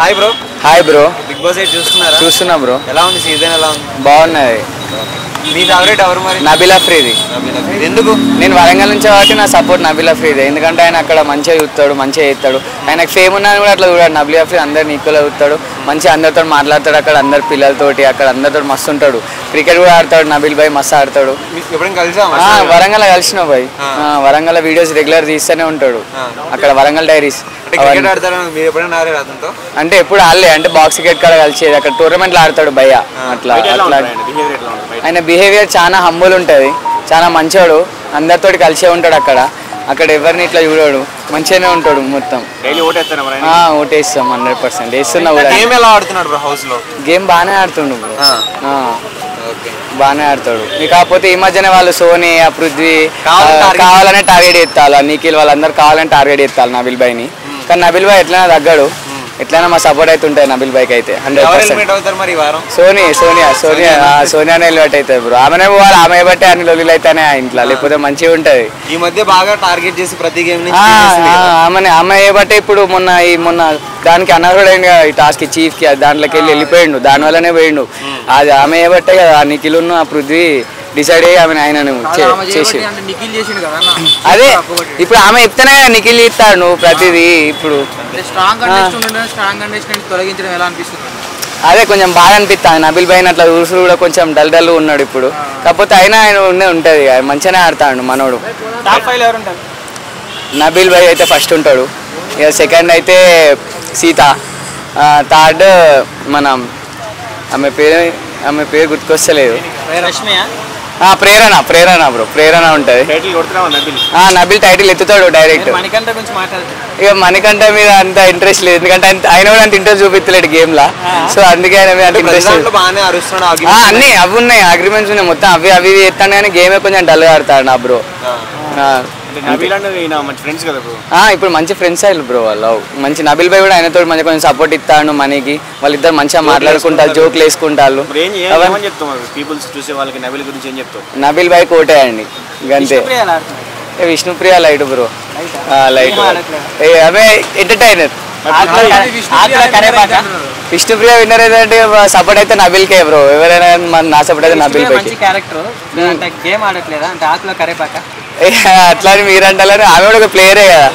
Hi bro. Hi bro. Bigg Boss 8 చూస్తున్నారా? చూస్తున్నా bro. ఎలా ఉంది సీజన్? ఎలా ఉంది? బాగున్నది. మీ ఫేవరెట్ ఎవరు మరి? నబీల్ అఫ్రీది. ఎందుకు? నేను వరంగల్ నుంచి కాబట్టి నా సపోర్ట్ నబీల్ అఫ్రీది. ఎందుకంటే ఆయన అక్కడ మంచిగా చూస్తాడు, మంచిగా చేస్తాడు. ఆయనకు ఫేమ్ ఉన్నాను కూడా అట్లా చూడాడు. నబీల్ అఫ్రీది అందరిని ఈక్వల్గా చూస్తాడు, మంచిగా అందరితో మాట్లాడతాడు. అక్కడ అందరు పిల్లలతోటి అక్కడ అందరితో మస్తు ఉంటాడు. క్రికెట్ కూడా ఆడతాడు నబీల్ భాయ్, మస్తు ఆడతాడు. వరంగల్ కలిసిన భాయ్, వరంగల్ వీడియోస్ రెగ్యులర్ తీస్తూనే ఉంటాడు. అక్కడ వరంగల్ డైరీస్ అంటే ఎప్పుడు ఆడలే, అంటే బాక్స్ క్రికెట్ కాడ కలిసేది. అక్కడ టోర్నమెంట్లు ఆడతాడు భయ్య. అట్లా అట్లా ఆయన బిహేవియర్ చాలా హంబుల్ ఉంటుంది, చాలా మంచోడు. అందరితోటి కలిసే ఉంటాడు. అక్కడ ఎవరిని ఇట్లా చూడాడు, మంచిగానే ఉంటాడు. మొత్తం ఓటేస్తాం 100% వేస్తున్నా కూడా. గేమ్ బాగానే ఆడుతుండు, బాగానే ఆడతాడు. కాకపోతే ఈ మధ్యనే వాళ్ళు సోనీ, పృథ్వీ కావాలనే టార్గెట్ చేస్తారు. నిఖిల్ వాళ్ళందరూ కావాలని టార్గెట్ చేస్తారు నబీల్ భాయ్ని. కానీ నబీల్ భాయ్ ఎట్లైనా తగ్గడు. ఎట్లయినా మా సపోర్ట్ అయితే ఉంటుంది నబీల్ భాయ్కి అయితే 100%. సోనియానే ఎలివేట్ అవుతుంది బ్రో. ఆమెనే పోవాలి, ఆమె బట్టే అన్ని లొల్లీలు అయితేనే ఇంట్లో, లేకపోతే మంచిగా ఉంటుంది. ఈ మధ్య బాగా టార్గెట్ చేసి ప్రతి గేమ్ ఆమె బట్టే ఇప్పుడు మొన్న దానికి అనర్హుడైంది ఈ టాస్క్ చీఫ్ కి, దాంట్లోకి వెళ్ళిపోయిండు. దాని వల్లనే పోయిండు. అది ఆమె బట్టే కదా ఆ నిఖిల్ ఆ పృథ్వీ డిసైడ్ అయ్యి ఆయనను చేసి. అదే ఇప్పుడు ఆమె చెప్తేనే నిఖిల్ ఇస్తాడు నువ్వు ప్రతిదీ. ఇప్పుడు అదే కొంచెం బాగా అనిపిస్తుంది. నబీల్ భాయ్ అట్లా చూసుడు కూడా కొంచెం డల్ ఉన్నాడు ఇప్పుడు. కాకపోతే అయినా ఆయన ఉంటుంది, మంచిగానే ఆడతాడు మనోడు. నబీల్ భాయ్ అయితే ఫస్ట్ ఉంటాడు, ఇక సెకండ్ అయితే సీత, థర్డ్ మన ఆమె పేరు గుర్తుకొస్తలేదు. ప్రేరణ బ్రో, ప్రేరణ ఉంటుంది. నబీల్ టైటిల్ ఎత్తుతాడు డైరెక్ట్. ఇక మణికంఠ మీద అంత ఇంట్రెస్ట్ లేదు, ఎందుకంటే ఆయన కూడా అంత ఇంట్రెస్ట్ చూపిస్తలేడు గేమ్ లా. సో అందుకే ఆయన మీద అంత ఇంట్రెస్ట్. అన్ని అవి ఉన్నాయి, అగ్రిమెంట్స్ ఉన్నాయి మొత్తం. అవి ఎత్తాను కానీ గేమే కొంచెం డల్గా ఆడతాడు నా బ్రో. ఇప్పుడు మంచి ఫ్రెండ్స్ అయ్యారు బ్రో వాళ్ళు. మంచి నబీల్ భాయ్ కూడా ఆయనతో మంచి కొంచెం సపోర్ట్ ఇస్తాడు మనీకి. వాళ్ళిద్దరు మంచిగా మాట్లాడుకుంటారు, జోక్లు వేసుకుంటారు. నబీల్ భాయ్ కోటే అండి అంతే. విష్ణుప్రియ లైట్ బ్రో, లైట్ ఆమె ఎంటర్టైనర్. విష్ణుప్రియ విన్నర్ ఏదంటే సపోర్ట్ అయితే నబీల్ కే బ్రో. ఎవరైనా నా సపోర్ట్ అయితే నబీల్ భాయ్. అట్లా అని మీరు అంటారు, ఆమె కూడా ఒక ప్లేయరే కదా.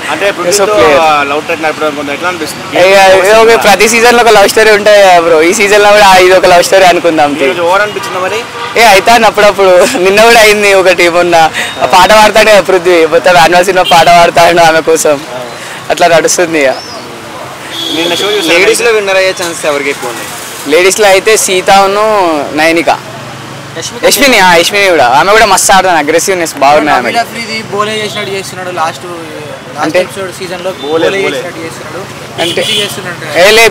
ప్రతి సీజన్ లో ఒక లవ్ స్టోరీ ఉంటాయి కదా బ్రో. ఈ సీజన్ లో కూడా ఇది ఒక లవ్ స్టోరీ అనుకుందాం. అవుతాను అప్పుడప్పుడు. నిన్న కూడా అయింది ఒకటి. మొన్న పాట పాడతాడు కదా పృథ్వీ, మొత్తం యాన్యువల్ సినిమా పాట పాడతాడు ఆమె కోసం. అట్లా నడుస్తుంది. లేడీస్ లో విన్నర్ అయ్యే ఛాన్స్ ఎవరికి ఎక్కువ ఉంది? లేడీస్ లో అయితే సీతను నైనిక, యశ్మిని కూడా. ఆమె కూడా మస్తు ఆడుతుంది, అగ్రెసివ్నెస్ బాగున్నాయి ఆమె. అంటే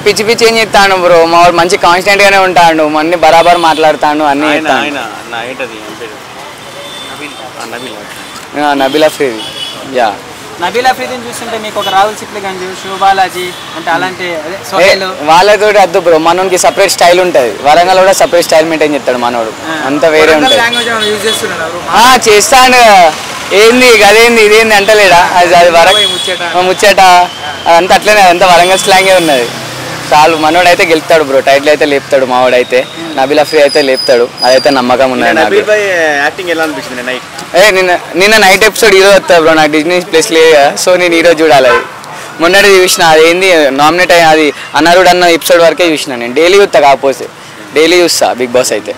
పిచ్చి పిచ్చి ఏం చేస్తాను బ్రో. మా వాడు మంచి కాన్స్టెంట్ గానే ఉంటాడు, అన్ని బరాబర్ మాట్లాడతాడు అన్ని. నబీల్ అఫ్రీది. యా, నబీల్ అఫ్రీదిని చూస్తుంటే మీకు ఒక రాహుల్ సిప్లిగంజ్, శివబాలాజీ అంటే అలాంటి వాళ్ళతో అద్దు బ్రో. మనోనికి సపరేట్ స్టైల్ ఉంటుంది. వరంగల్ కూడా సపరేట్ స్టైల్ మెయింటైన్ చేస్తాడు మనోడు, అంత వేరే ఉంటుంది. చేస్తాడు. ఏంది అదేంది ఇదేంది అంటలేడా? అది ముచ్చట అదంతా అట్లనే, అదంతా వరంగల్ స్లాంగే ఉన్నది. చాలు, మనోడు అయితే గెలుస్తాడు బ్రో. టైటిల్ అయితే లేపుతాడు మావాడు అయితే. నబీల్ అఫ్రీది అయితే లేపుతాడు, అదైతే నమ్మకం ఉన్నది నాకు. నిన్న నైట్ ఎపిసోడ్ ఈరోజు వస్తుంది బ్రో. నాకు డిజ్నీ ప్లస్ లేదు, సో నేను ఈరోజు చూడాలి. అది మొన్నటి చూసిన, అదేంది నామినేట్ అయ్యి అది అనరుడు అన్న ఎపిసోడ్ వరకే చూసిన. నేను డైలీ చూస్తా, కాకపోతే డైలీ చూస్తా బిగ్ బాస్ అయితే.